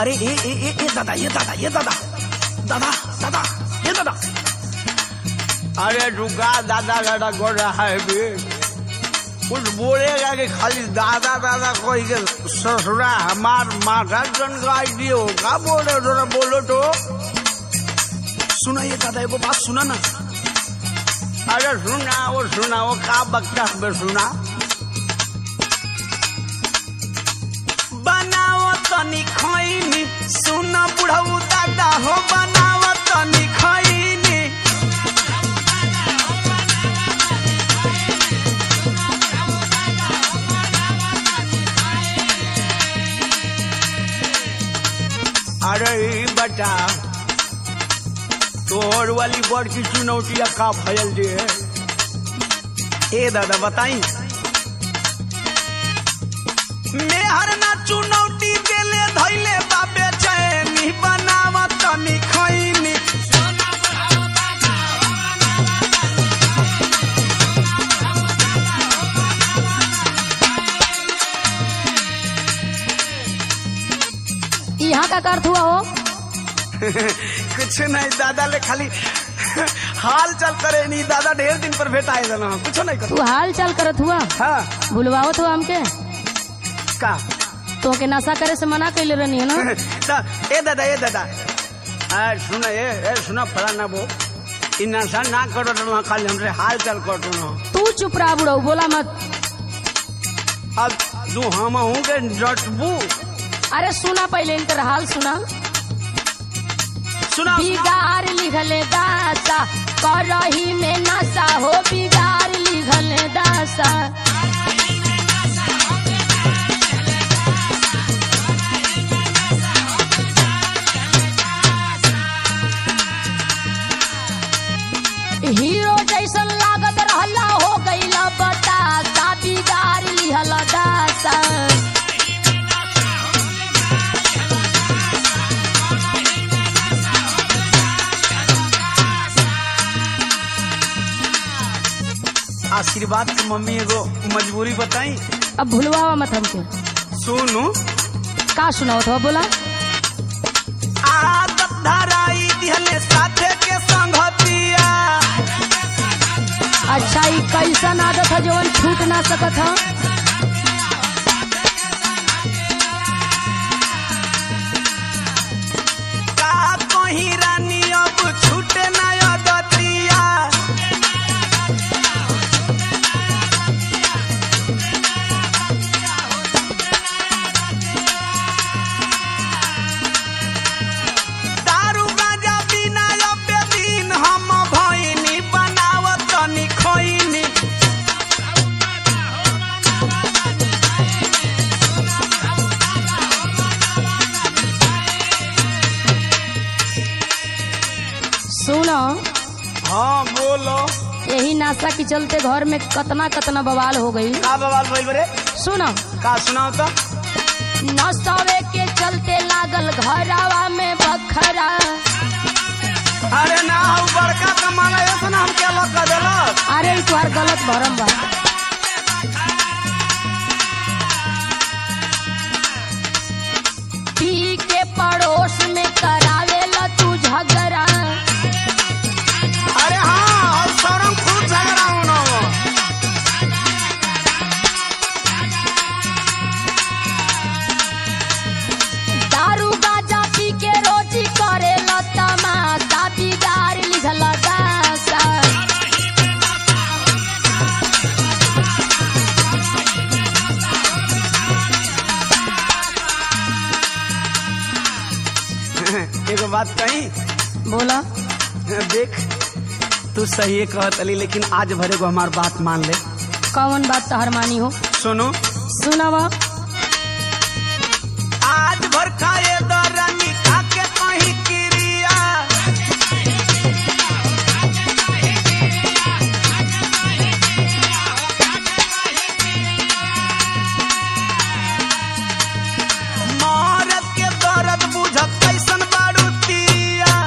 अरे ए दादा, ये दादा, ये दादा, दादा दादा, ये दादा। अरे रुका, दादा दादा कर रहा है भी, कुछ बोलेगा कि खाली दादा दादा कोई के ससुरा हमार माथा चनकाई दिए हो, क्या बोल रहे हो, जरा बोलो तो। सुना ये दादा, एगो बात सुना ना। अरे सुनाओ का बकता है, सुना। बनाओ तनी खैनी, सुन बुढ़ऊ दादा हो, बनाओ तनी खैनी। अरे बता, तोहर वाली बड़ की चुनौतिया का भयल दे। ए दादा बताई। मेहर ना चुनौती देले धैले बाबे चैनी, बनावा तनी खैनी। यहाँ का अर्थ हुआ हो? कुछ नहीं दादा, ले खाली हाल चाल करे नहीं दादा, ढेर दिन पर भेंट आए ना, कुछ नहीं कर। तू हाल चाल करत हुआ? हाँ। भूलवाओ तो हमके का तो के नशा करे से मना कैले रहनी है ना। ए दादा, सुना फला ना वो, इन नशा ना करो तो खाली हमसे हाल चाल कर दो ना। तू चुप रहा बुढ़ऊ, बोला मत। अब तू हम हूँ के डटबू। अरे सुना पहले, इनकर हाल सुना। सुना। बिगाड़ लिखले दासा, करही में नशा हो, बिगाड़ लिखले दासा। हीरो जैसन लागत रहला, हो गईला बतासा, बिगाड़ लिहला दासा। आशीर्वाद की मम्मी एगो मजबूरी बताई। अब भूलवावा मत हमके। सुनू का सुनाओ तो बोला। आदत धराई दिहले साथे के संगतिया। अच्छा, ये कैसन आदत है जवन छूट ना सकत है? का कहीं रानी अब छूटे ना आदतिया। दारू गांजा बिना अब दिन हम भइनी, बनावत तनी खैनी। सुनो, हाँ बोलो। यही नाशा के चलते घर में कतना बवाल हो गई। का बवाल भइल बरे? सुनो, का सुनाओ तो। नशे के चलते लागल घरावा में बखरा। अरे ना, हम बड़का कमाना है ना, हम क्या लग देला। अरे ई तुम्हार गलत भरम बा। पी के पड़ोस में करावेला तू झगड़ा। अरे हाँ, और शरम खूब झगड़ा होना। दारू गाजा पी के रोजी करेला तमाशा, बिगाड़ लिखला दासा। एगो बात कही। बोला। देख, तू सही कहत अली, लेकिन आज भरे को हमार बात मान ले। कौन बात तहर मानी हो? सुनो। सुनावा। आज भर खाए दरानी खाके कहीं क्रिया। मरद के दर्द बुझत कैसन बारूतिया।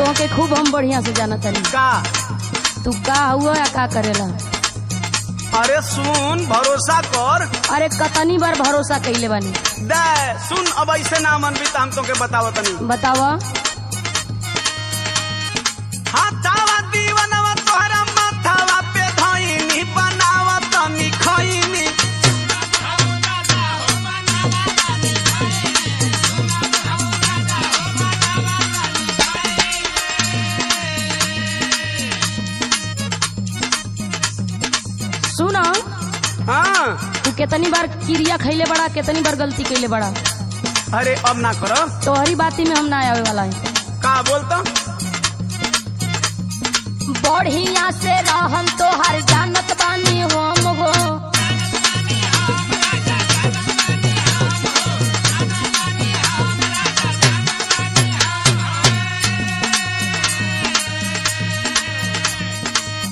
तो के खूब हम बढ़िया से जाना तनी। का तू का हुआ या का करेला? अरे सुन भरोसा कर। अरे कतनी बार भरोसा कइले बानी। दे सुन अब ऐसे ना मन भी हम तो के बताव तनी। बतावा। हाथावा दीवानवा तोहरा माथावा पे धइनी बनावा तनी खइनी। सुना हाँ तू कितनी बार क्रिया खैले बड़ा, कितनी बार गलती कैले बड़ा। अरे अब ना करो। तोहरी बाती में हम ना आवे वाला है। का बोलता बढ़िया से रहन तोहर जानत बानी हम हो।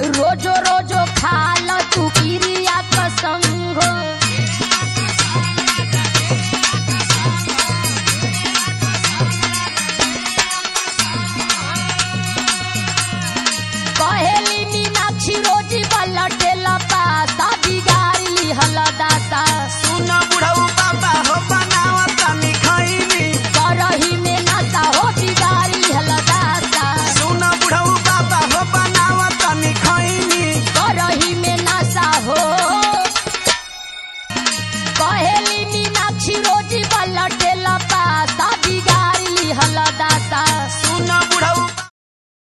रोजो रोजो खाल तू क्रिया कसम हो। कहेली मीनाक्षी रोजी बलटेला पासा बिगाड़ी हलदासा। सुना बुढ़ऊ बाबा हो बनावा तनी खइनी। करही में नासा हो बिगाड़ी हलदासा। सुना बुढ़ऊ बाबा हो बनावा तनी खइनी। करही में नासा हो। कहेली मीनाक्षी रोजी